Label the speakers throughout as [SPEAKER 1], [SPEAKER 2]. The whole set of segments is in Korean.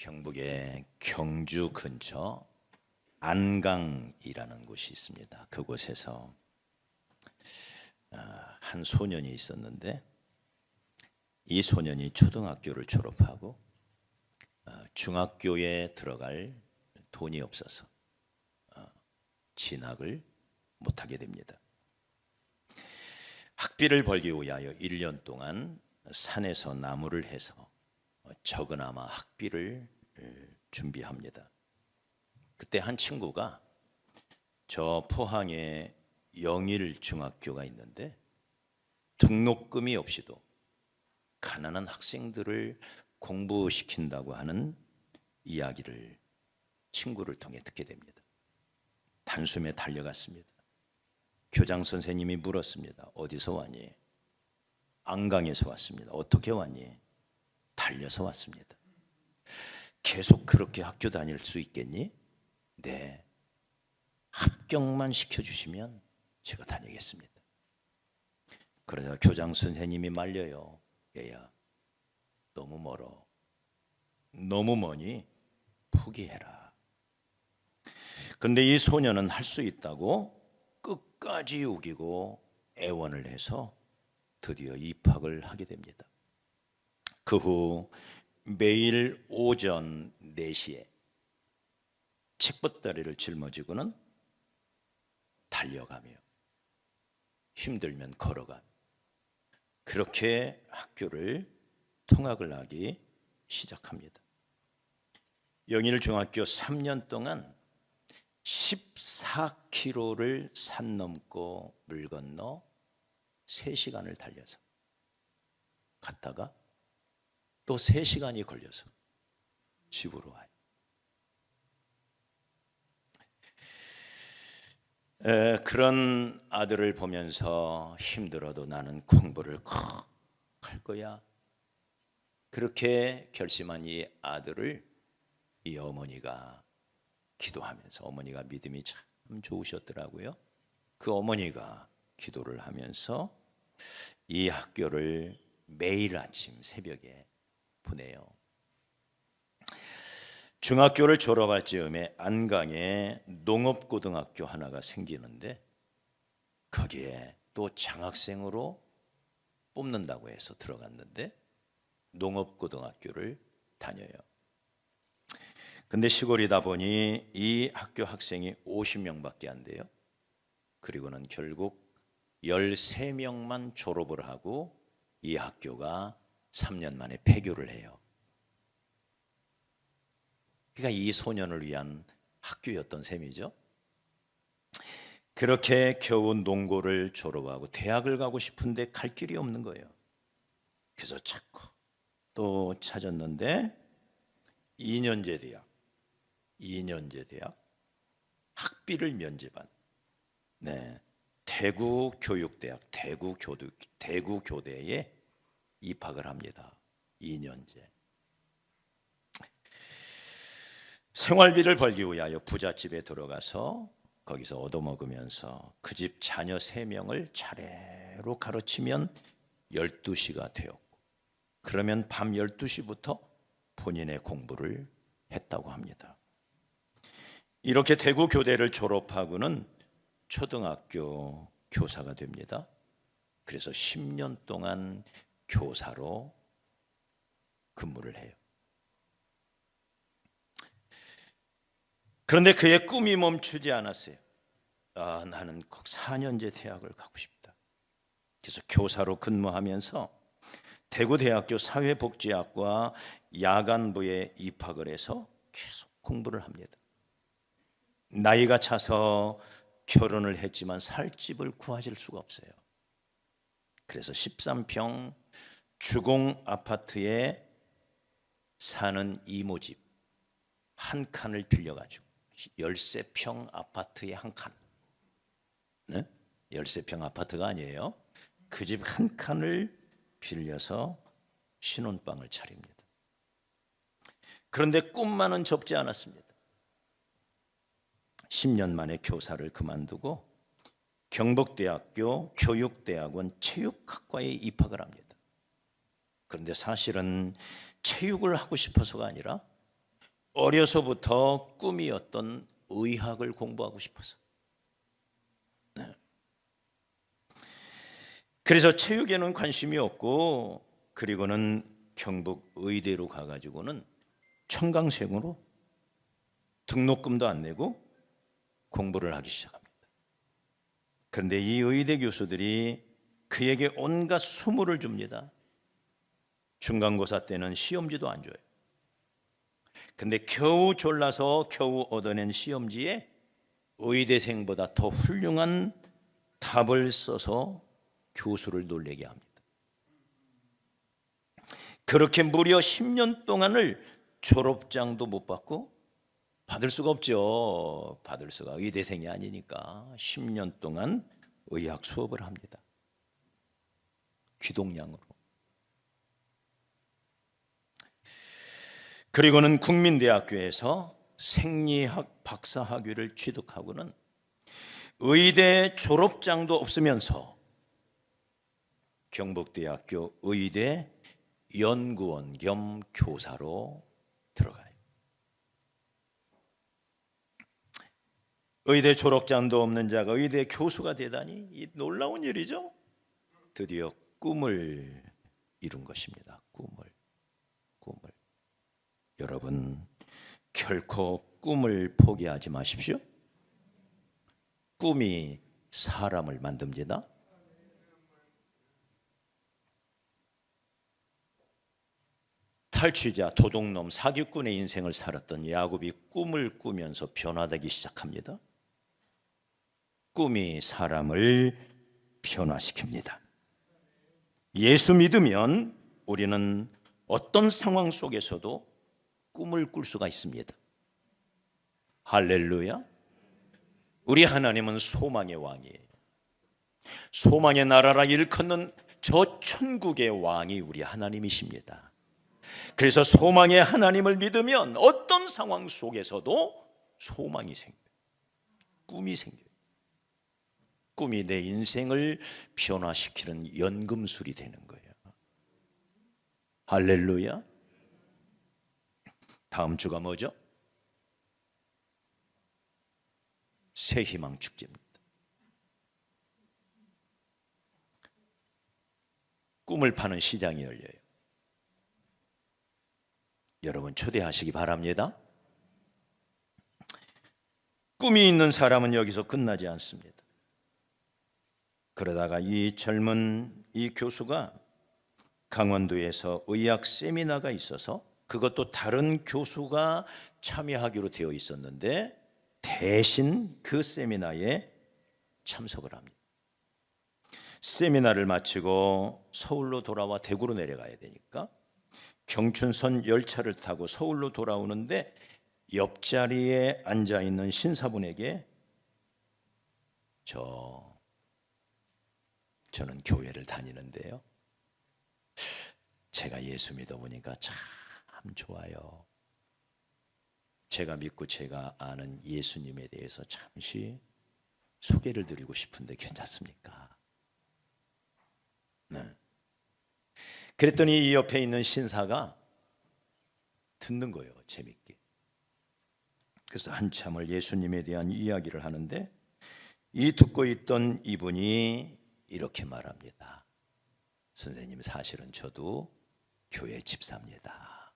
[SPEAKER 1] 경북의 경주 근처 안강이라는 곳이 있습니다. 그곳에서 한 소년이 있었는데 이 소년이 초등학교를 졸업하고 중학교에 들어갈 돈이 없어서 진학을 못하게 됩니다. 학비를 벌기 위하여 1년 동안 산에서 나무를 해서 적으나마 학비를 준비합니다. 그때 한 친구가 저 포항에 영일 중학교가 있는데 등록금이 없이도 가난한 학생들을 공부시킨다고 하는 이야기를 친구를 통해 듣게 됩니다. 단숨에 달려갔습니다. 교장 선생님이 물었습니다. 어디서 왔니? 안강에서 왔습니다. 어떻게 왔니? 달려서 왔습니다. 계속 그렇게 학교 다닐 수 있겠니? 네. 합격만 시켜주시면 제가 다니겠습니다. 그러자 교장 선생님이 말려요. 얘야, 너무 멀어. 너무 머니 포기해라. 그런데 이 소년은 할 수 있다고 끝까지 우기고 애원을 해서 드디어 입학을 하게 됩니다. 그 후 매일 오전 4시에 책보따리를 짊어지고는 달려가며 힘들면 걸어가며 그렇게 학교를 통학을 하기 시작합니다. 영일중학교 3년 동안 14km를 산 넘고 물 건너 3시간을 달려서 갔다가 또 3시간이 걸려서 집으로 와요. 그런 아들을 보면서 힘들어도 나는 공부를 꼭 할 거야. 그렇게 결심한 이 아들을 이 어머니가 기도하면서, 어머니가 믿음이 참 좋으셨더라고요. 그 어머니가 기도를 하면서 이 학교를 매일 아침 새벽에 보내요. 중학교를 졸업할 즈음에 안강에 농업고등학교 하나가 생기는데 거기에 또 장학생으로 뽑는다고 해서 들어갔는데 농업고등학교를 다녀요. 근데 시골이다 보니 이 학교 학생이 50명밖에 안 돼요. 그리고는 결국 13명만 졸업을 하고 이 학교가 3년 만에 폐교를 해요. 그러니까 이 소년을 위한 학교였던 셈이죠. 그렇게 겨우 농고를 졸업하고 대학을 가고 싶은데 갈 길이 없는 거예요. 그래서 자꾸 또 찾았는데 2년제 대학 학비를 면제받는 대구교육대학 대구교대에 입학을 합니다. 2년제. 생활비를 벌기 위하여 부잣집에 들어가서 거기서 얻어먹으면서 그 집 자녀 3명을 차례로 가르치면 12시가 되었고, 그러면 밤 12시부터 본인의 공부를 했다고 합니다. 이렇게 대구교대를 졸업하고는 초등학교 교사가 됩니다. 그래서 10년 동안 교사로 근무를 해요. 그런데 그의 꿈이 멈추지 않았어요. 나는 꼭 4년제 대학을 가고 싶다. 그래서 교사로 근무하면서 대구대학교 사회복지학과 야간부에 입학을 해서 계속 공부를 합니다. 나이가 차서 결혼을 했지만 살 집을 구하실 수가 없어요. 그래서 13평 주공 아파트에 사는 이모집 한 칸을 빌려가지고 13평 아파트에 한 칸, 13평 아파트가 아니에요. 그 집 한 칸을 빌려서 신혼방을 차립니다. 그런데 꿈만은 접지 않았습니다. 10년 만에 교사를 그만두고 경북대학교 교육대학원 체육학과에 입학을 합니다. 그런데 사실은 체육을 하고 싶어서가 아니라 어려서부터 꿈이었던 의학을 공부하고 싶어서. 그래서 체육에는 관심이 없고, 그리고는 경북 의대로 가가지고는 청강생으로 등록금도 안 내고 공부를 하기 시작합니다. 그런데 이 의대 교수들이 그에게 온갖 수모를 줍니다. 중간고사 때는 시험지도 안 줘요. 근데 겨우 졸라서 겨우 얻어낸 시험지에 의대생보다 더 훌륭한 답을 써서 교수를 놀래게 합니다. 그렇게 무려 10년 동안을 졸업장도 못 받고, 받을 수가 없죠. 받을 수가, 의대생이 아니니까 10년 동안 의학 수업을 합니다. 귀동냥으로. 그리고는 국민대학교에서 생리학 박사학위를 취득하고는 의대 졸업장도 없으면서 경북대학교 의대 연구원 겸 교사로 들어가요. 의대 졸업장도 없는 자가 의대 교수가 되다니, 이 놀라운 일이죠. 드디어 꿈을 이룬 것입니다. 꿈을. 여러분, 결코 꿈을 포기하지 마십시오. 꿈이 사람을 만듭니다. 탈취자, 도둑놈, 사기꾼의 인생을 살았던 야곱이 꿈을 꾸면서 변화되기 시작합니다. 꿈이 사람을 변화시킵니다. 예수 믿으면 우리는 어떤 상황 속에서도 꿈을 꿀 수가 있습니다. 할렐루야. 우리 하나님은 소망의 왕이에요. 소망의 나라라 일컫는 저 천국의 왕이 우리 하나님이십니다. 그래서 소망의 하나님을 믿으면 어떤 상황 속에서도 소망이 생겨요. 꿈이 생겨요. 꿈이 내 인생을 변화시키는 연금술이 되는 거예요. 할렐루야. 다음 주가 뭐죠? 새희망 축제입니다. 꿈을 파는 시장이 열려요. 여러분 초대하시기 바랍니다. 꿈이 있는 사람은 여기서 끝나지 않습니다. 그러다가 이 젊은 이 교수가 강원도에서 의학 세미나가 있어서, 그것도 다른 교수가 참여하기로 되어 있었는데 대신 그 세미나에 참석을 합니다. 세미나를 마치고 서울로 돌아와 대구로 내려가야 되니까 경춘선 열차를 타고 서울로 돌아오는데 옆자리에 앉아있는 신사분에게 저는 교회를 다니는데요, 제가 예수 믿어보니까 참 좋아요. 제가 믿고 제가 아는 예수님에 대해서 잠시 소개를 드리고 싶은데 괜찮습니까? 네. 그랬더니 이 옆에 있는 신사가 듣는 거예요, 재밌게. 그래서 한참을 예수님에 대한 이야기를 하는데 이 듣고 있던 이분이 이렇게 말합니다. 선생님, 사실은 저도 교회 집사입니다.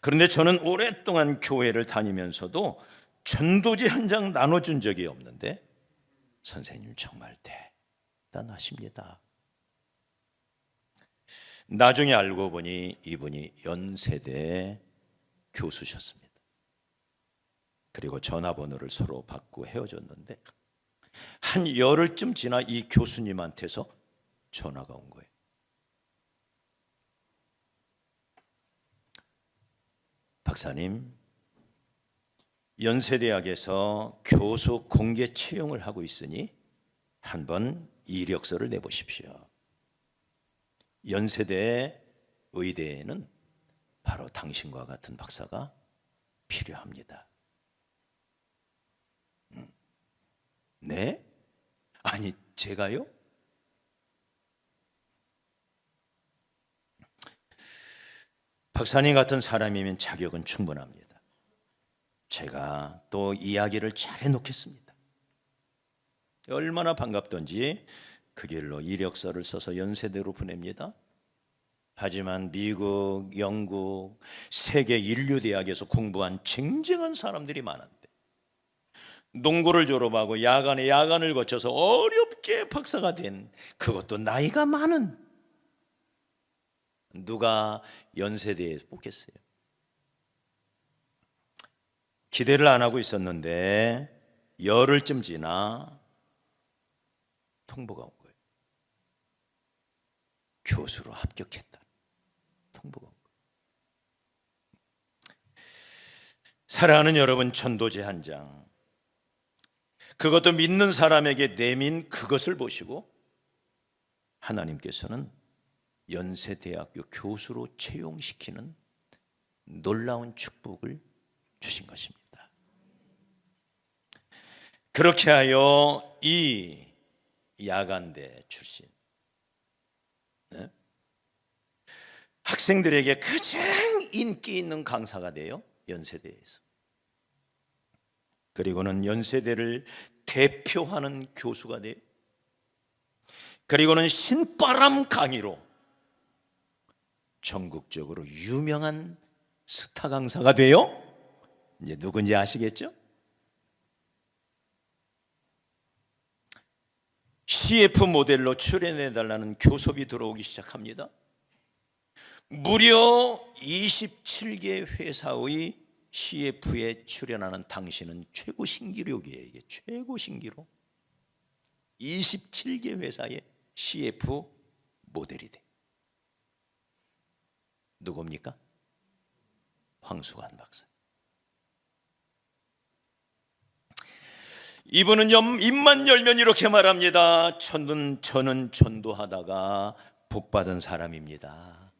[SPEAKER 1] 그런데 저는 오랫동안 교회를 다니면서도 전도지 한 장 나눠준 적이 없는데 선생님 정말 대단하십니다. 나중에 알고 보니 이분이 연세대 교수셨습니다. 그리고 전화번호를 서로 받고 헤어졌는데 한 열흘쯤 지나 이 교수님한테서 전화가 온 거예요. 박사님, 연세대학에서 교수 공개 채용을 하고 있으니 한번 이력서를 내보십시오. 연세대 의대에는 바로 당신과 같은 박사가 필요합니다. 네? 아니, 제가요? 박사님 같은 사람이면 자격은 충분합니다. 제가 또 이야기를 잘 해놓겠습니다. 얼마나 반갑던지 그 길로 이력서를 써서 연세대로 보냅니다. 하지만 미국, 영국, 세계 인류대학에서 공부한 쟁쟁한 사람들이 많은데 농고를 졸업하고 야간을 거쳐서 어렵게 박사가 된, 그것도 나이가 많은, 누가 연세대에 뽑겠어요? 기대를 안 하고 있었는데 열흘쯤 지나 통보가 온 거예요. 교수로 합격했다. 통보가 온 거예요. 사랑하는 여러분, 천도제 한 장, 그것도 믿는 사람에게 내민 그것을 보시고 하나님께서는 연세대학교 교수로 채용시키는 놀라운 축복을 주신 것입니다. 그렇게 하여 이 야간대 출신 학생들에게 가장 인기 있는 강사가 돼요. 연세대에서. 그리고는 연세대를 대표하는 교수가 돼요. 그리고는 신바람 강의로 전국적으로 유명한 스타 강사가 돼요. 이제 누군지 아시겠죠? CF 모델로 출연해달라는 교섭이 들어오기 시작합니다. 무려 27개 회사의 CF에 출연하는 당신은 최고 신기록이에요. 이게 최고 신기록. 27개 회사의 CF 모델이 돼. 누굽니까? 황수관 박사. 이분은 입만 열면 이렇게 말합니다. 저는 전도하다가 복받은 사람입니다.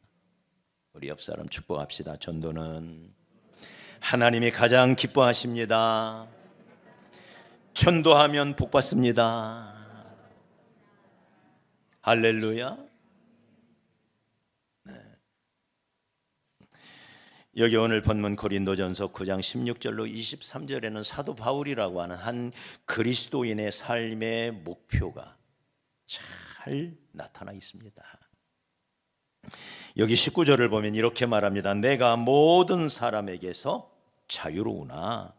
[SPEAKER 1] 우리 옆 사람 축복합시다. 전도는 하나님이 가장 기뻐하십니다. 전도하면 복받습니다. 할렐루야. 여기 오늘 본문 고린도전서 9장 16절로 23절에는 사도 바울이라고 하는 한 그리스도인의 삶의 목표가 잘 나타나 있습니다. 여기 19절을 보면 이렇게 말합니다. 내가 모든 사람에게서 자유로우나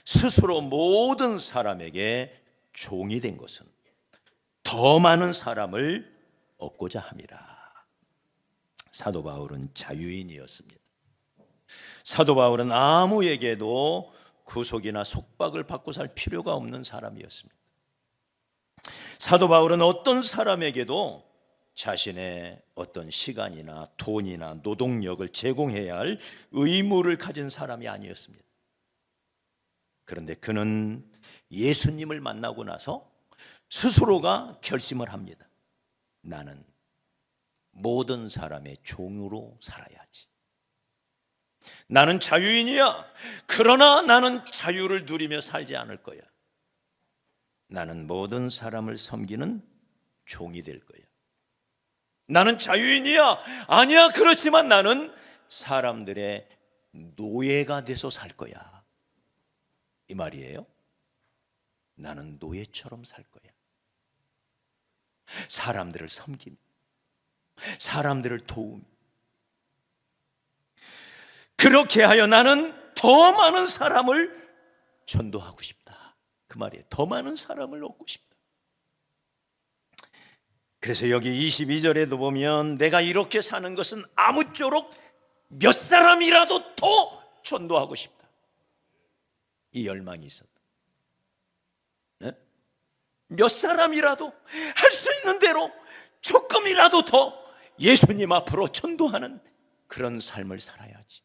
[SPEAKER 1] 스스로 모든 사람에게 종이 된 것은 더 많은 사람을 얻고자 함이라. 사도 바울은 자유인이었습니다. 사도 바울은 아무에게도 구속이나 속박을 받고 살 필요가 없는 사람이었습니다. 사도 바울은 어떤 사람에게도 자신의 어떤 시간이나 돈이나 노동력을 제공해야 할 의무를 가진 사람이 아니었습니다. 그런데 그는 예수님을 만나고 나서 스스로가 결심을 합니다. 나는 모든 사람의 종으로 살아야지. 나는 자유인이야. 그러나 나는 자유를 누리며 살지 않을 거야. 나는 모든 사람을 섬기는 종이 될 거야. 나는 자유인이야. 아니야, 그렇지만 나는 사람들의 노예가 돼서 살 거야. 이 말이에요. 나는 노예처럼 살 거야. 사람들을 섬김, 사람들을 도움. 그렇게 하여 나는 더 많은 사람을 전도하고 싶다. 그 말이에요. 더 많은 사람을 얻고 싶다. 그래서 여기 22절에도 보면 내가 이렇게 사는 것은 아무쪼록 몇 사람이라도 더 전도하고 싶다. 이 열망이 있었다. 네? 몇 사람이라도 할 수 있는 대로 조금이라도 더 예수님 앞으로 전도하는 그런 삶을 살아야지.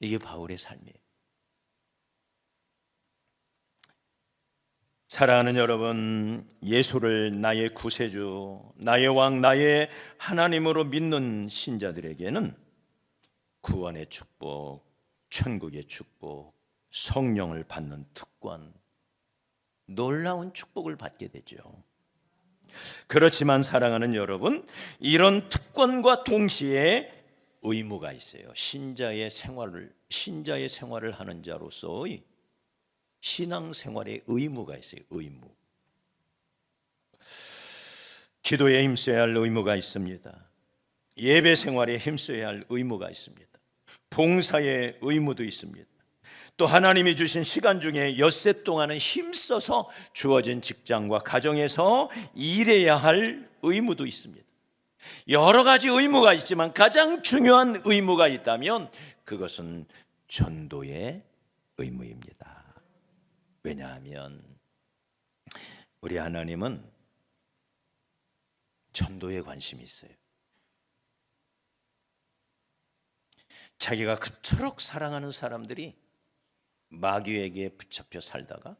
[SPEAKER 1] 이게 바울의 삶이에요. 사랑하는 여러분, 예수를 나의 구세주, 나의 왕, 나의 하나님으로 믿는 신자들에게는 구원의 축복, 천국의 축복, 성령을 받는 특권, 놀라운 축복을 받게 되죠. 그렇지만 사랑하는 여러분, 이런 특권과 동시에 의무가 있어요. 신자의 생활을 하는 자로서의 신앙생활의 의무가 있어요. 의무. 기도에 힘써야 할 의무가 있습니다. 예배 생활에 힘써야 할 의무가 있습니다. 봉사의 의무도 있습니다. 또 하나님이 주신 시간 중에 엿새 동안은 힘써서 주어진 직장과 가정에서 일해야 할 의무도 있습니다. 여러 가지 의무가 있지만 가장 중요한 의무가 있다면 그것은 전도의 의무입니다. 왜냐하면 우리 하나님은 전도에 관심이 있어요. 자기가 그토록 사랑하는 사람들이 마귀에게 붙잡혀 살다가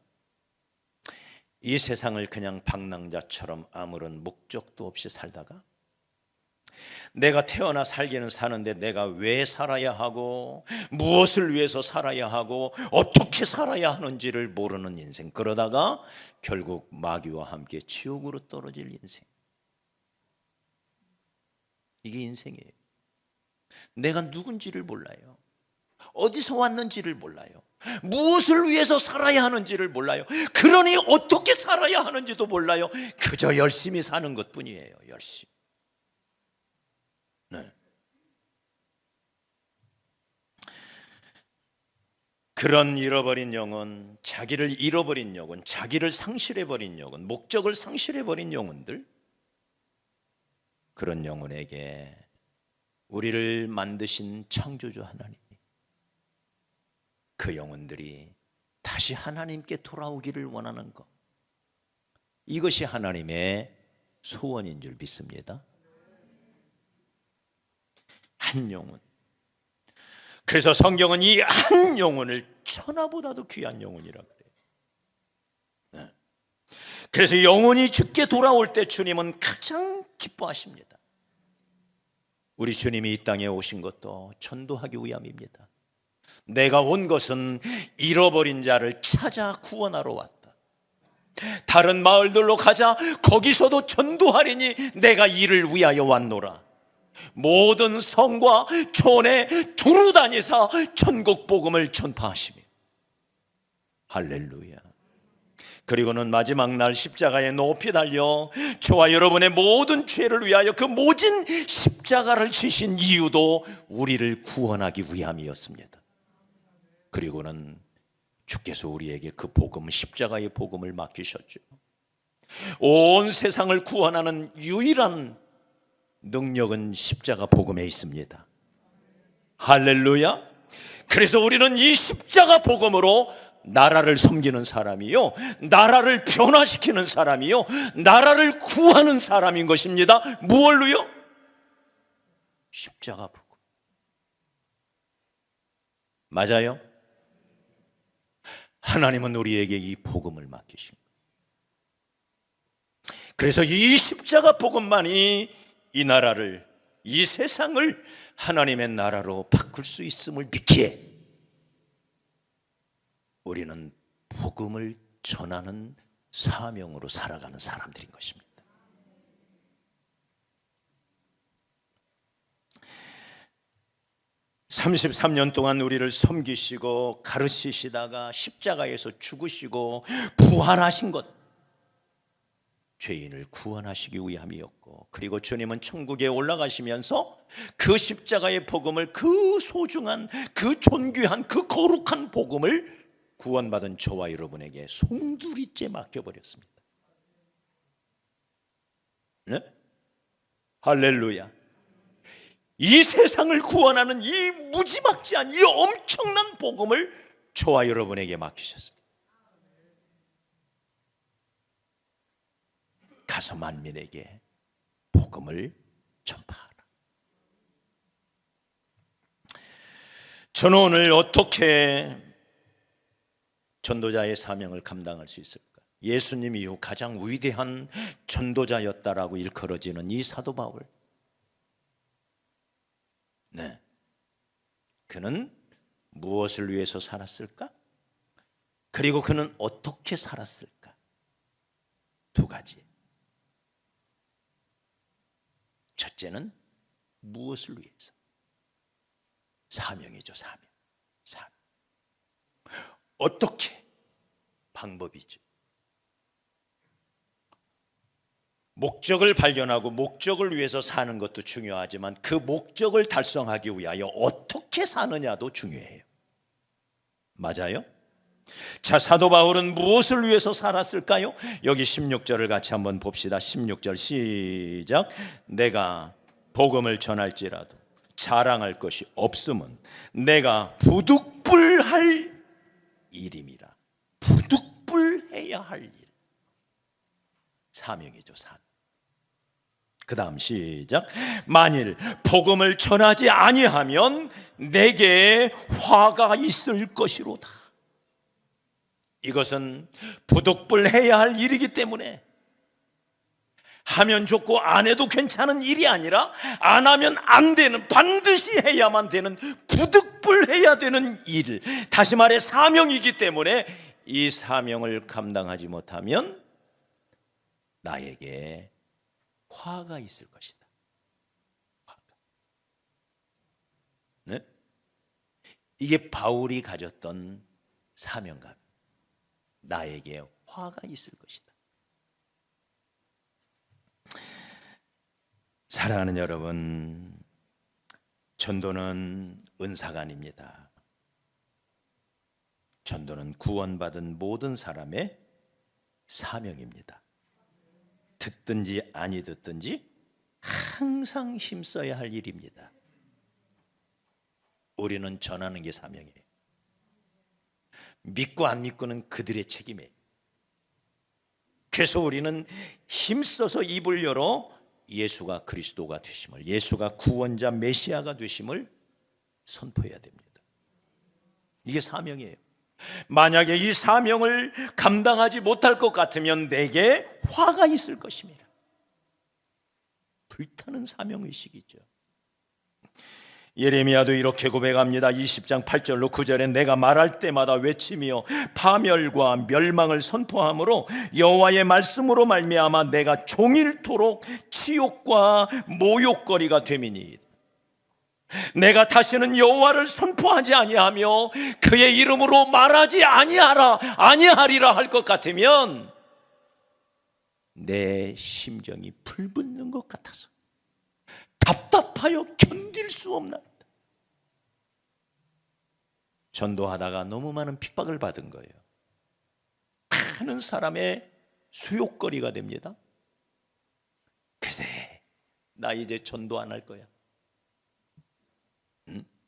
[SPEAKER 1] 이 세상을 그냥 방랑자처럼 아무런 목적도 없이 살다가 내가 태어나 살기는 사는데 내가 왜 살아야 하고 무엇을 위해서 살아야 하고 어떻게 살아야 하는지를 모르는 인생, 그러다가 결국 마귀와 함께 지옥으로 떨어질 인생, 이게 인생이에요. 내가 누군지를 몰라요. 어디서 왔는지를 몰라요. 무엇을 위해서 살아야 하는지를 몰라요. 그러니 어떻게 살아야 하는지도 몰라요. 그저 열심히 사는 것뿐이에요. 열심히. 네. 그런 잃어버린 영혼, 자기를 잃어버린 영혼, 자기를 상실해버린 영혼, 목적을 상실해버린 영혼들, 그런 영혼에게 우리를 만드신 창조주 하나님이 그 영혼들이 다시 하나님께 돌아오기를 원하는 것, 이것이 하나님의 소원인 줄 믿습니다. 한 영혼. 그래서 성경은 이 한 영혼을 천하보다도 귀한 영혼이라고 그래요. 네. 그래서 영혼이 죽게 돌아올 때 주님은 가장 기뻐하십니다. 우리 주님이 이 땅에 오신 것도 전도하기 위함입니다. 내가 온 것은 잃어버린 자를 찾아 구원하러 왔다. 다른 마을들로 가자. 거기서도 전도하리니 내가 이를 위하여 왔노라. 모든 성과 촌에 두루 다니사 천국 복음을 전파하시며, 할렐루야. 그리고는 마지막 날 십자가에 높이 달려 저와 여러분의 모든 죄를 위하여 그 모진 십자가를 지신 이유도 우리를 구원하기 위함이었습니다. 그리고는 주께서 우리에게 그 복음, 십자가의 복음을 맡기셨죠. 온 세상을 구원하는 유일한 능력은 십자가 복음에 있습니다. 할렐루야. 그래서 우리는 이 십자가 복음으로 나라를 섬기는 사람이요, 나라를 변화시키는 사람이요, 나라를 구하는 사람인 것입니다. 무엇로요? 십자가 복음. 맞아요? 하나님은 우리에게 이 복음을 맡기신 거예요. 그래서 이 십자가 복음만이 이 나라를, 이 세상을 하나님의 나라로 바꿀 수 있음을 믿기에 우리는 복음을 전하는 사명으로 살아가는 사람들인 것입니다. (33년) 동안 우리를 섬기시고 가르치시다가 십자가에서 죽으시고 부활하신 것, 죄인을 구원하시기 위함이었고, 그리고 주님은 천국에 올라가시면서 그 십자가의 복음을, 그 소중한, 그 존귀한, 그 거룩한 복음을 구원받은 저와 여러분에게 송두리째 맡겨버렸습니다. 네? 할렐루야. 이 세상을 구원하는 이 무지막지한, 이 엄청난 복음을 저와 여러분에게 맡기셨습니다. 가서 만민에게 복음을 전파하라. 저는 오늘 어떻게 전도자의 사명을 감당할 수 있을까? 예수님 이후 가장 위대한 전도자였다라고 일컬어지는 이 사도 바울. 네, 그는 무엇을 위해서 살았을까? 그리고 그는 어떻게 살았을까? 두 가지. 첫째는 무엇을 위해서? 사명이죠. 사명. 어떻게? 방법이죠. 목적을 발견하고 목적을 위해서 사는 것도 중요하지만 그 목적을 달성하기 위하여 어떻게 사느냐도 중요해요. 맞아요? 자, 사도 바울은 무엇을 위해서 살았을까요? 여기 16절을 같이 한번 봅시다. 16절 시작. 내가 복음을 전할지라도 자랑할 것이 없음은 내가 부득불할 일임이라. 부득불해야 할 일. 사명이죠. 사명. 그 다음 시작. 만일 복음을 전하지 아니하면 내게 화가 있을 것이로다. 이것은 부득불해야 할 일이기 때문에 하면 좋고 안 해도 괜찮은 일이 아니라 안 하면 안 되는, 반드시 해야만 되는, 부득불해야 되는 일, 다시 말해 사명이기 때문에 이 사명을 감당하지 못하면 나에게 화가 있을 것이다. 화가. 네? 이게 바울이 가졌던 사명감. 나에게 화가 있을 것이다. 사랑하는 여러분, 전도는 은사가 아닙니다. 전도는 구원받은 모든 사람의 사명입니다. 듣든지 아니 듣든지 항상 힘써야 할 일입니다. 우리는 전하는 게 사명이에요. 믿고 안 믿고는 그들의 책임이에요. 그래서 우리는 힘써서 입을 열어 예수가 그리스도가 되심을, 예수가 구원자 메시아가 되심을 선포해야 됩니다. 이게 사명이에요. 만약에 이 사명을 감당하지 못할 것 같으면 내게 화가 있을 것입니다. 불타는 사명의식이죠. 예레미야도 이렇게 고백합니다. 20장 8절로 9절에 내가 말할 때마다 외치며 파멸과 멸망을 선포하므로 여호와의 말씀으로 말미암아 내가 종일토록 치욕과 모욕거리가 됨이니 내가 다시는 여호와를 선포하지 아니하며 그의 이름으로 말하지 아니하리라 할 것 같으면 내 심정이 불붙는 것 같아서 답답하여 견딜 수 없나이다. 전도하다가 너무 많은 핍박을 받은 거예요. 많은 사람의 수욕거리가 됩니다. 그래서 나 이제 전도 안 할 거야.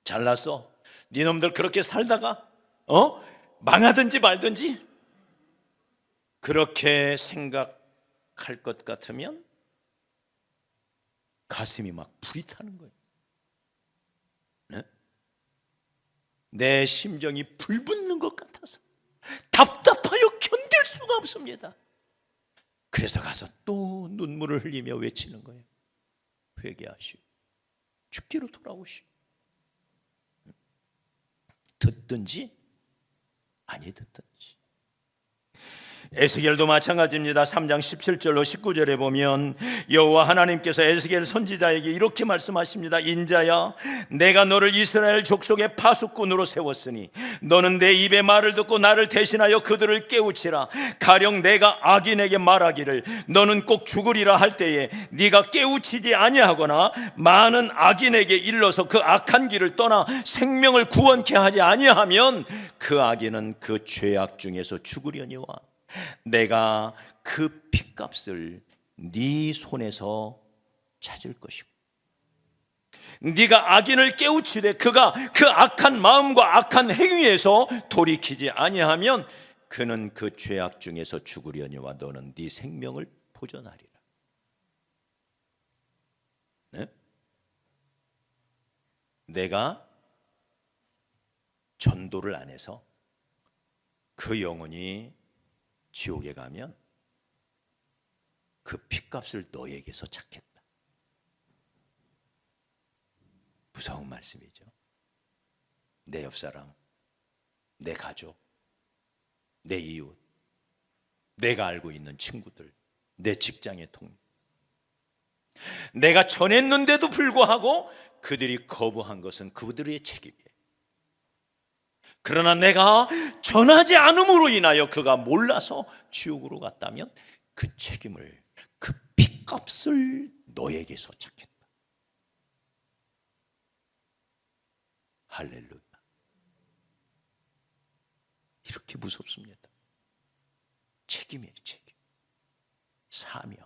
[SPEAKER 1] 잘났어. 니놈들 그렇게 살다가 망하든지 말든지 그렇게 생각할 것 같으면 가슴이 막 불이 타는 거예요. 네? 내 심정이 불붙는 것 같아서 답답하여 견딜 수가 없습니다. 그래서 가서 또 눈물을 흘리며 외치는 거예요. 회개하시오. 죽기로 돌아오시오. 듣든지 아니 듣든지. 에스겔도 마찬가지입니다. 3장 17절로 19절에 보면 여호와 하나님께서 에스겔 선지자에게 이렇게 말씀하십니다. 인자야, 내가 너를 이스라엘 족속의 파수꾼으로 세웠으니 너는 내 입의 말을 듣고 나를 대신하여 그들을 깨우치라. 가령 내가 악인에게 말하기를 너는 꼭 죽으리라 할 때에 네가 깨우치지 아니하거나 많은 악인에게 일러서 그 악한 길을 떠나 생명을 구원케 하지 아니하면 그 악인은 그 죄악 중에서 죽으려니와 내가 그 핏값을 네 손에서 찾을 것이고 네가 악인을 깨우치되 그가 그 악한 마음과 악한 행위에서 돌이키지 아니하면 그는 그 죄악 중에서 죽으려니와 너는 네 생명을 보존하리라. 네? 내가 전도를 안 해서 그 영혼이 지옥에 가면 그 핏값을 너에게서 찾겠다. 무서운 말씀이죠. 내 옆사람, 내 가족, 내 이웃, 내가 알고 있는 친구들, 내 직장의 동료, 내가 전했는데도 불구하고 그들이 거부한 것은 그들의 책임이에요. 그러나 내가 전하지 않음으로 인하여 그가 몰라서 지옥으로 갔다면 그 책임을, 그 핏값을 너에게서 찾겠다. 할렐루야. 이렇게 무섭습니다. 책임이에요, 책임. 사명.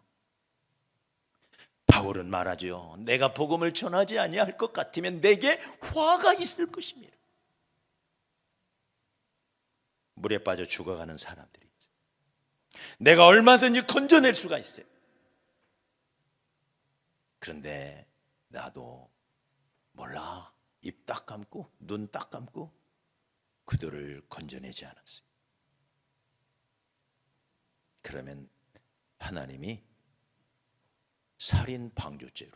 [SPEAKER 1] 바울은 말하죠. 내가 복음을 전하지 아니할 것 같으면 내게 화가 있을 것입니다. 물에 빠져 죽어가는 사람들이 있어요. 내가 얼마든지 건져낼 수가 있어요. 그런데 나도 몰라. 입 딱 감고 눈 딱 감고 그들을 건져내지 않았어요. 그러면 하나님이 살인 방조죄로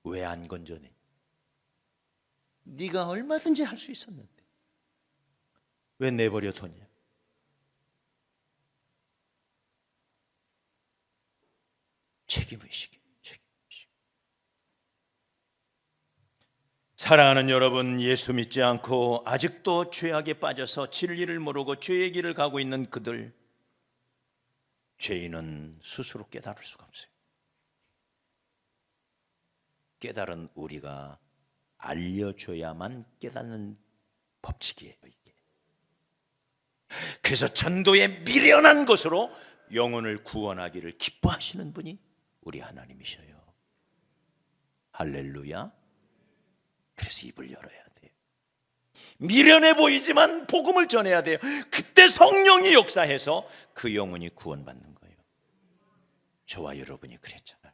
[SPEAKER 1] 왜 안 건져내? 네가 얼마든지 할 수 있었는데 왜 내버려 뒀냐? 책임의식이에요. 책임의식. 사랑하는 여러분, 예수 믿지 않고 아직도 죄악에 빠져서 진리를 모르고 죄의 길을 가고 있는 그들, 죄인은 스스로 깨달을 수가 없어요. 깨달은 우리가 알려줘야만 깨닫는 법칙이에요, 이게. 그래서 전도의 미련한 것으로 영혼을 구원하기를 기뻐하시는 분이 우리 하나님이셔요. 할렐루야. 그래서 입을 열어야 돼요. 미련해 보이지만 복음을 전해야 돼요. 그때 성령이 역사해서 그 영혼이 구원받는 거예요. 저와 여러분이 그랬잖아요.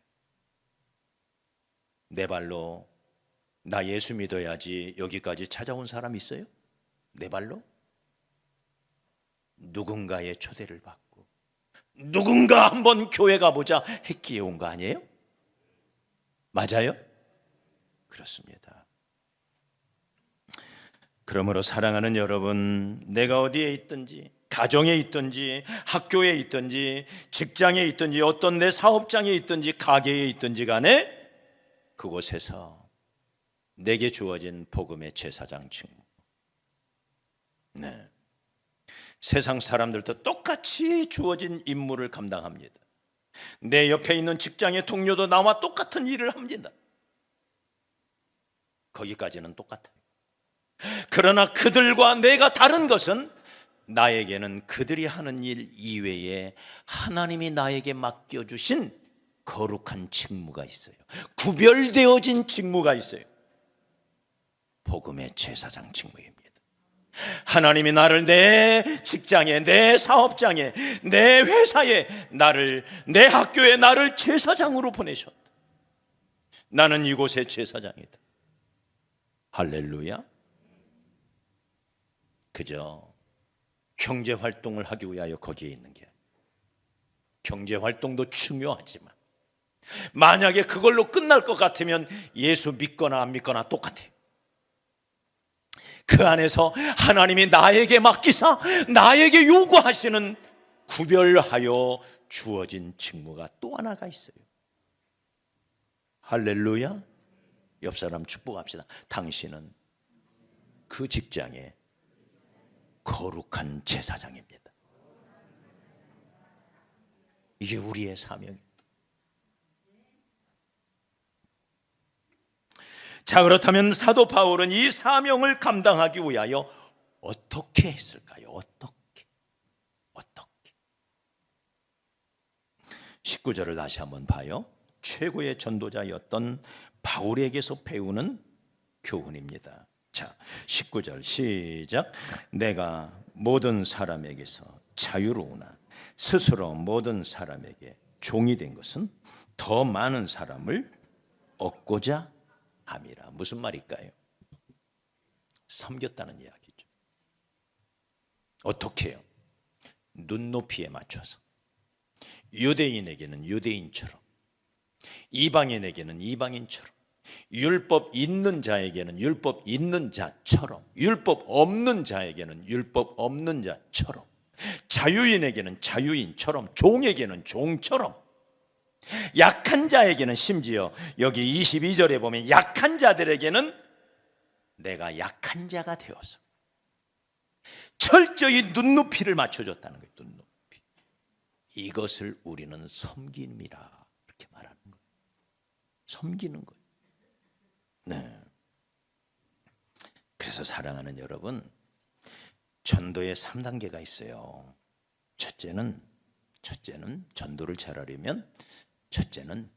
[SPEAKER 1] 내 발로 나 예수 믿어야지 여기까지 찾아온 사람 있어요? 내 발로? 누군가의 초대를 받고 누군가 한번 교회 가보자 했기에 온 거 아니에요? 맞아요? 그렇습니다. 그러므로 사랑하는 여러분, 내가 어디에 있든지, 가정에 있든지, 학교에 있든지, 직장에 있든지, 어떤 내 사업장에 있든지, 가게에 있든지 간에 그곳에서 내게 주어진 복음의 제사장 직무, 네, 세상 사람들도 똑같이 주어진 임무를 감당합니다. 내 옆에 있는 직장의 동료도 나와 똑같은 일을 합니다. 거기까지는 똑같아요. 그러나 그들과 내가 다른 것은 나에게는 그들이 하는 일 이외에 하나님이 나에게 맡겨주신 거룩한 직무가 있어요. 구별되어진 직무가 있어요. 복음의 제사장 직무입니다. 하나님이 나를 내 직장에, 내 사업장에, 내 회사에, 내 학교에 나를 제사장으로 보내셨다. 나는 이곳의 제사장이다. 할렐루야. 그저 경제활동을 하기 위하여 거기에 있는 게 아니에요. 경제활동도 중요하지만 만약에 그걸로 끝날 것 같으면 예수 믿거나 안 믿거나 똑같아요. 그 안에서 하나님이 나에게 맡기사 나에게 요구하시는 구별하여 주어진 직무가 또 하나가 있어요. 할렐루야. 옆 사람 축복합시다. 당신은 그 직장의 거룩한 제사장입니다. 이게 우리의 사명입니다. 자, 그렇다면 사도 바울은 이 사명을 감당하기 위하여 어떻게 했을까요? 어떻게 19절을 다시 한번 봐요. 최고의 전도자였던 바울에게서 배우는 교훈입니다. 자, 19절 시작. 내가 모든 사람에게서 자유로우나 스스로 모든 사람에게 종이 된 것은 더 많은 사람을 얻고자 함이라. 무슨 말일까요? 섬겼다는 이야기죠. 어떻게 해요? 눈높이에 맞춰서 유대인에게는 유대인처럼, 이방인에게는 이방인처럼, 율법 있는 자에게는 율법 있는 자처럼, 율법 없는 자에게는 율법 없는 자처럼, 자유인에게는 자유인처럼, 종에게는 종처럼 약한 자에게는 심지어 여기 22절에 보면 약한 자들에게는 내가 약한 자가 되어서 철저히 눈높이를 맞춰줬다는 거예요. 눈높이. 이것을 우리는 섬김이라 이렇게 말하는 거예요. 섬기는 거예요. 네. 그래서 사랑하는 여러분, 전도의 3단계가 있어요. 첫째는 전도를 잘하려면 첫째는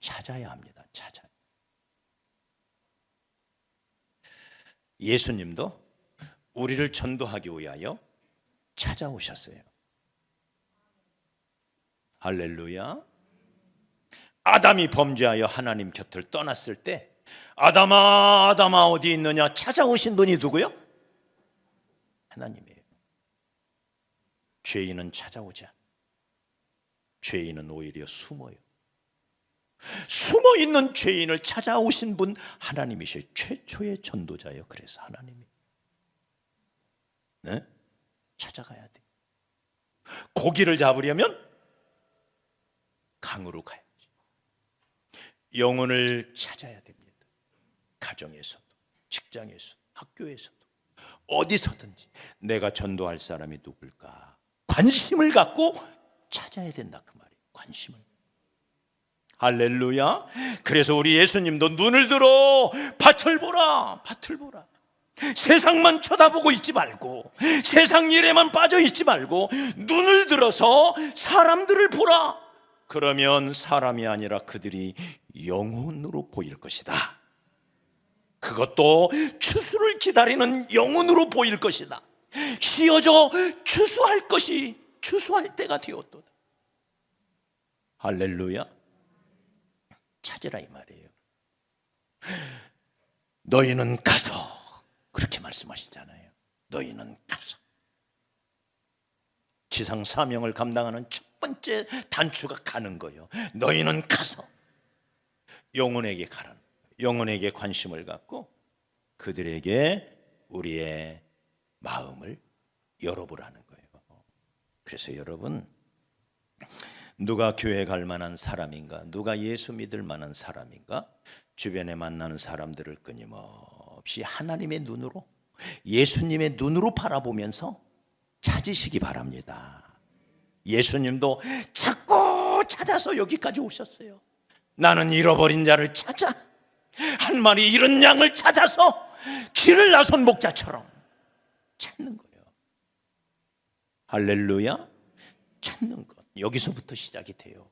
[SPEAKER 1] 찾아야 합니다. 찾아야. 예수님도 우리를 전도하기 위하여 찾아오셨어요. 할렐루야. 아담이 범죄하여 하나님 곁을 떠났을 때 아담아 아담아 어디 있느냐 찾아오신 분이 누구요? 하나님이에요. 죄인은 찾아오지 않아요. 죄인은 오히려 숨어요. 숨어있는 죄인을 찾아오신 분 하나님이셔요. 최초의 전도자예요. 그래서 하나님이 네? 찾아가야 돼요. 고기를 잡으려면 강으로 가야지. 영혼을 찾아야 됩니다. 가정에서도 직장에서도 학교에서도 어디서든지 내가 전도할 사람이 누굴까 관심을 갖고 찾아야 된다 그 말이에요. 관심을. 할렐루야. 그래서 우리 예수님도 눈을 들어 밭을 보라. 밭을 보라. 세상만 쳐다보고 있지 말고 세상 일에만 빠져 있지 말고 눈을 들어서 사람들을 보라. 그러면 사람이 아니라 그들이 영혼으로 보일 것이다. 그것도 추수를 기다리는 영혼으로 보일 것이다. 휘어져 추수할 때가 되었도다. 할렐루야. 찾으라 이 말이에요. 너희는 가서 그렇게 말씀하시잖아요. 너희는 가서. 지상 사명을 감당하는 첫 번째 단추가 가는 거예요. 너희는 가서 영혼에게 가라. 영혼에게 관심을 갖고 그들에게 우리의 마음을 열어보라는 거예요. 그래서 여러분, 누가 교회 갈 만한 사람인가, 누가 예수 믿을 만한 사람인가, 주변에 만나는 사람들을 끊임없이 하나님의 눈으로, 예수님의 눈으로 바라보면서 찾으시기 바랍니다. 예수님도 자꾸 찾아서 여기까지 오셨어요. 나는 잃어버린 자를 찾아, 한 마리 잃은 양을 찾아서 길을 나선 목자처럼 찾는 거예요. 할렐루야. 찾는 것, 여기서부터 시작이 돼요.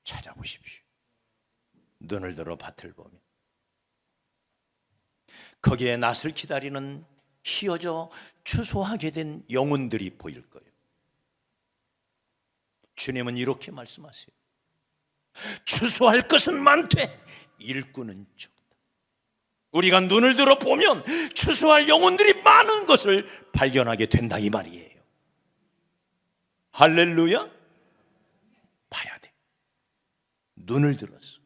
[SPEAKER 1] 찾아보십시오. 눈을 들어 밭을 보면 거기에 낫을 기다리는 휘어져 추수하게 된 영혼들이 보일 거예요. 주님은 이렇게 말씀하세요. 추수할 것은 많되 일꾼은 적다. 우리가 눈을 들어 보면 추수할 영혼들이 많은 것을 발견하게 된다 이 말이에요. 할렐루야. 봐야 돼. 눈을 들어서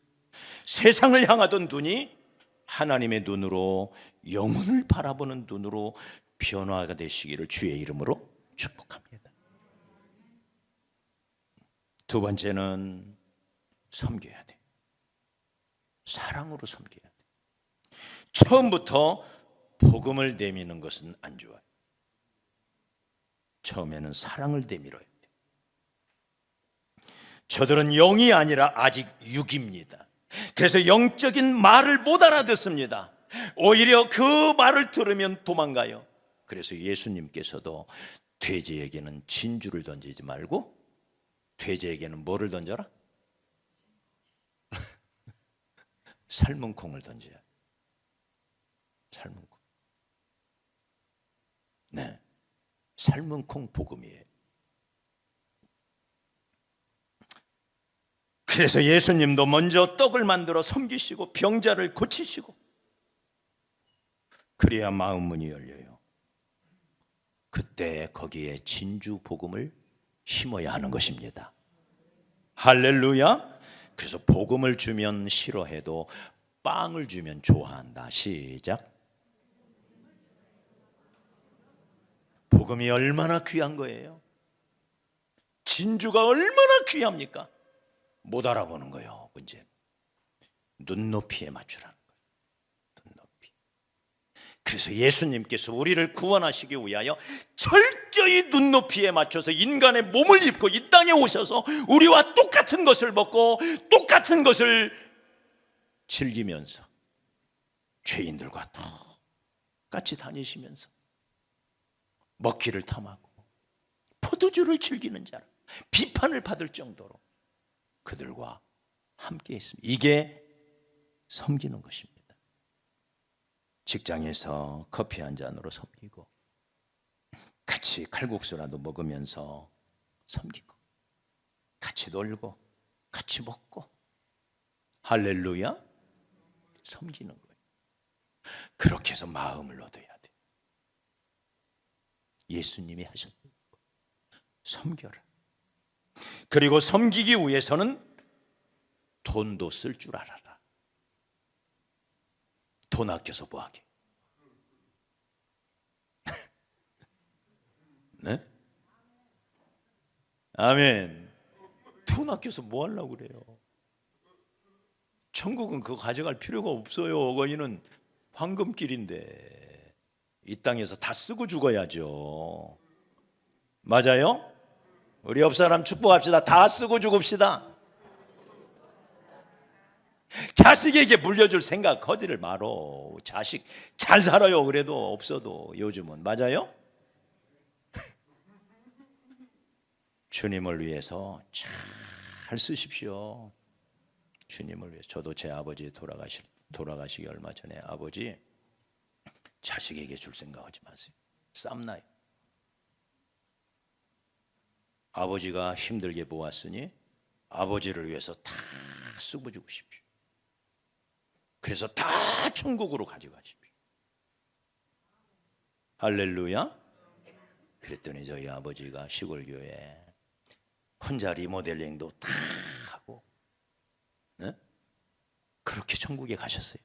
[SPEAKER 1] 세상을 향하던 눈이 하나님의 눈으로, 영혼을 바라보는 눈으로 변화가 되시기를 주의 이름으로 축복합니다. 두 번째는 섬겨야 돼. 사랑으로 섬겨야 돼. 처음부터 복음을 내미는 것은 안 좋아요. 처음에는 사랑을 내밀어야 돼. 저들은 영이 아니라 아직 육입니다. 그래서 영적인 말을 못 알아듣습니다. 오히려 그 말을 들으면 도망가요. 그래서 예수님께서도 돼지에게는 진주를 던지지 말고 돼지에게는 뭐를 던져라? 삶은 콩을 던져야 돼. 삶은 콩. 네, 삶은 콩 복음이에요. 그래서 예수님도 먼저 떡을 만들어 섬기시고 병자를 고치시고 그래야 마음 문이 열려요. 그때 거기에 진주 복음을 심어야 하는 것입니다. 할렐루야. 그래서 복음을 주면 싫어해도 빵을 주면 좋아한다. 시작. 복음이 얼마나 귀한 거예요. 진주가 얼마나 귀합니까? 못 알아보는 거예요. 문제는 눈높이에 맞추라는 거예요. 눈높이. 그래서 예수님께서 우리를 구원하시기 위하여 철저히 눈높이에 맞춰서 인간의 몸을 입고 이 땅에 오셔서 우리와 똑같은 것을 먹고 똑같은 것을 즐기면서 죄인들과 똑같이 다니시면서 먹기를 탐하고 포도주를 즐기는 자라 비판을 받을 정도로 그들과 함께 있습니다. 이게 섬기는 것입니다. 직장에서 커피 한 잔으로 섬기고 같이 칼국수라도 먹으면서 섬기고 같이 놀고 같이 먹고 할렐루야 섬기는 거예요. 그렇게 해서 마음을 얻어야 돼요. 예수님이 하셨던 거 섬겨라. 그리고 섬기기 위해서는 돈도 쓸 줄 알아라. 돈 아껴서 뭐하게? 네? 아멘. 돈 아껴서 뭐 하려고 그래요? 천국은 그거 가져갈 필요가 없어요. 거기는 황금길인데 이 땅에서 다 쓰고 죽어야죠. 맞아요? 우리 옆 사람 축복합시다. 다 쓰고 죽읍시다. 자식에게 물려줄 생각 거지를 말어. 자식 잘 살아요. 그래도 없어도 요즘은. 맞아요? 주님을 위해서 잘 쓰십시오. 주님을 위해. 저도 제 아버지 돌아가시기 얼마 전에 아버지 자식에게 줄 생각하지 마세요. 쌈나요. 아버지가 힘들게 모았으니 아버지를 위해서 다 쓰고 주십시오. 그래서 다 천국으로 가져가십시오. 할렐루야. 그랬더니 저희 아버지가 시골교회 혼자 리모델링도 다 하고 네? 그렇게 천국에 가셨어요.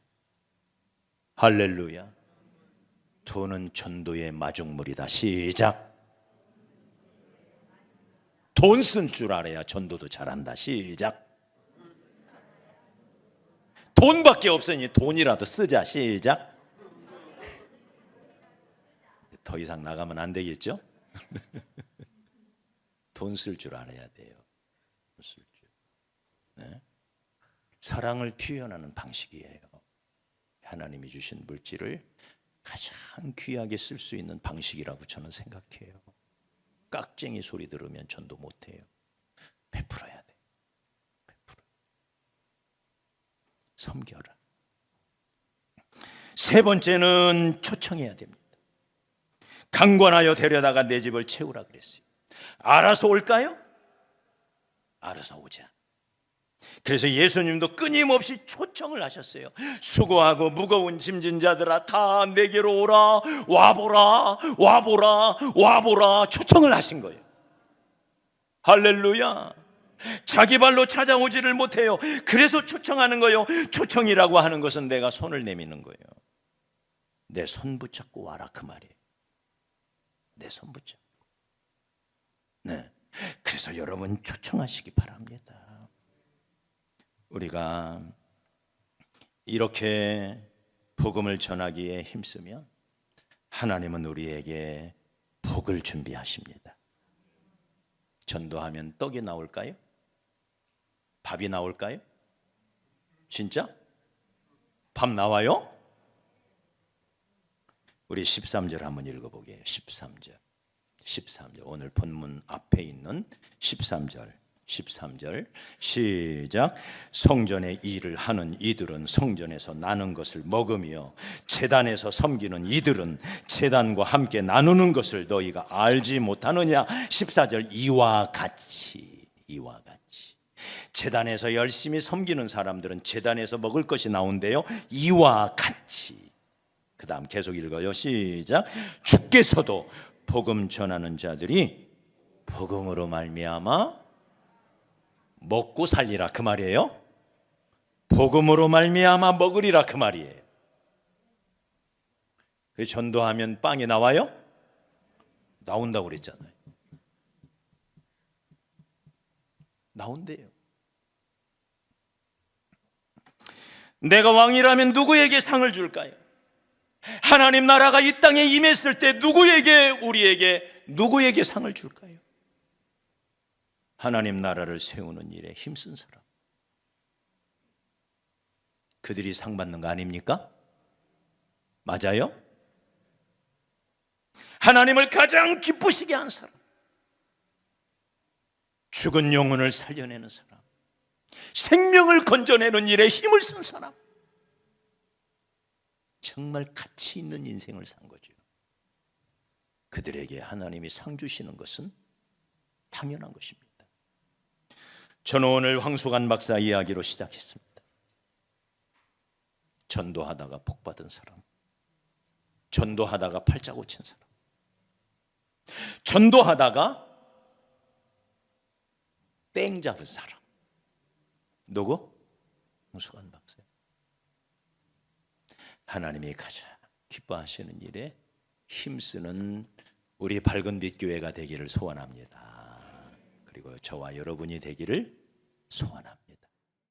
[SPEAKER 1] 할렐루야. 돈은 전도의 마중물이다. 시작. 돈 쓴 줄 알아야 전도도 잘한다. 시작. 돈밖에 없으니 돈이라도 쓰자. 시작. 더 이상 나가면 안 되겠죠? 돈 쓸 줄 알아야 돼요. 쓸 줄. 네? 사랑을 표현하는 방식이에요. 하나님이 주신 물질을 가장 귀하게 쓸 수 있는 방식이라고 저는 생각해요. 깍쟁이 소리 들으면 전도 못해요. 베풀어야 돼. 베풀어. 섬겨라. 세 번째는 초청해야 됩니다. 강권하여 데려다가 내 집을 채우라 그랬어요. 알아서 올까요? 알아서 오자. 그래서 예수님도 끊임없이 초청을 하셨어요. 수고하고 무거운 짐진 자들아 다 내게로 오라. 와보라 와보라 와보라. 초청을 하신 거예요. 할렐루야. 자기 발로 찾아오지를 못해요. 그래서 초청하는 거예요. 초청이라고 하는 것은 내가 손을 내미는 거예요. 내 손 붙잡고 와라 그 말이에요. 내 손 붙잡고. 네. 그래서 여러분 초청하시기 바랍니다. 우리가 이렇게 복음을 전하기에 힘쓰면 하나님은 우리에게 복을 준비하십니다. 전도하면 떡이 나올까요? 밥이 나올까요? 진짜? 밥 나와요? 우리 13절 한번 읽어보게요. 13절 오늘 본문 앞에 있는 13절 시작. 성전의 일을 하는 이들은 성전에서 나눈 것을 먹으며 제단에서 섬기는 이들은 제단과 함께 나누는 것을 너희가 알지 못하느냐. 14절 이와 같이 제단에서 열심히 섬기는 사람들은 제단에서 먹을 것이 나온대요. 이와 같이. 그 다음 계속 읽어요. 시작. 주께서도 복음 전하는 자들이 복음으로 말미암아 먹고 살리라 그 말이에요. 복음으로 말미암아 먹으리라 그 말이에요. 그래서 전도하면 빵이 나와요? 나온다고 그랬잖아요. 나온대요. 내가 왕이라면 누구에게 상을 줄까요? 하나님 나라가 이 땅에 임했을 때 누구에게 상을 줄까요? 하나님 나라를 세우는 일에 힘쓴 사람, 그들이 상 받는 거 아닙니까? 맞아요? 하나님을 가장 기쁘시게 한 사람, 죽은 영혼을 살려내는 사람, 생명을 건져내는 일에 힘을 쓴 사람, 정말 가치 있는 인생을 산 거죠. 그들에게 하나님이 상 주시는 것은 당연한 것입니다. 저는 오늘 황수관 박사 이야기로 시작했습니다. 전도하다가 복 받은 사람, 전도하다가 팔자 고친 사람, 전도하다가 땡 잡은 사람. 누구? 황수관 박사. 하나님이 가장 기뻐하시는 일에 힘쓰는 우리 밝은빛 교회가 되기를 소원합니다. 그리고 저와 여러분이 되기를 소원합니다.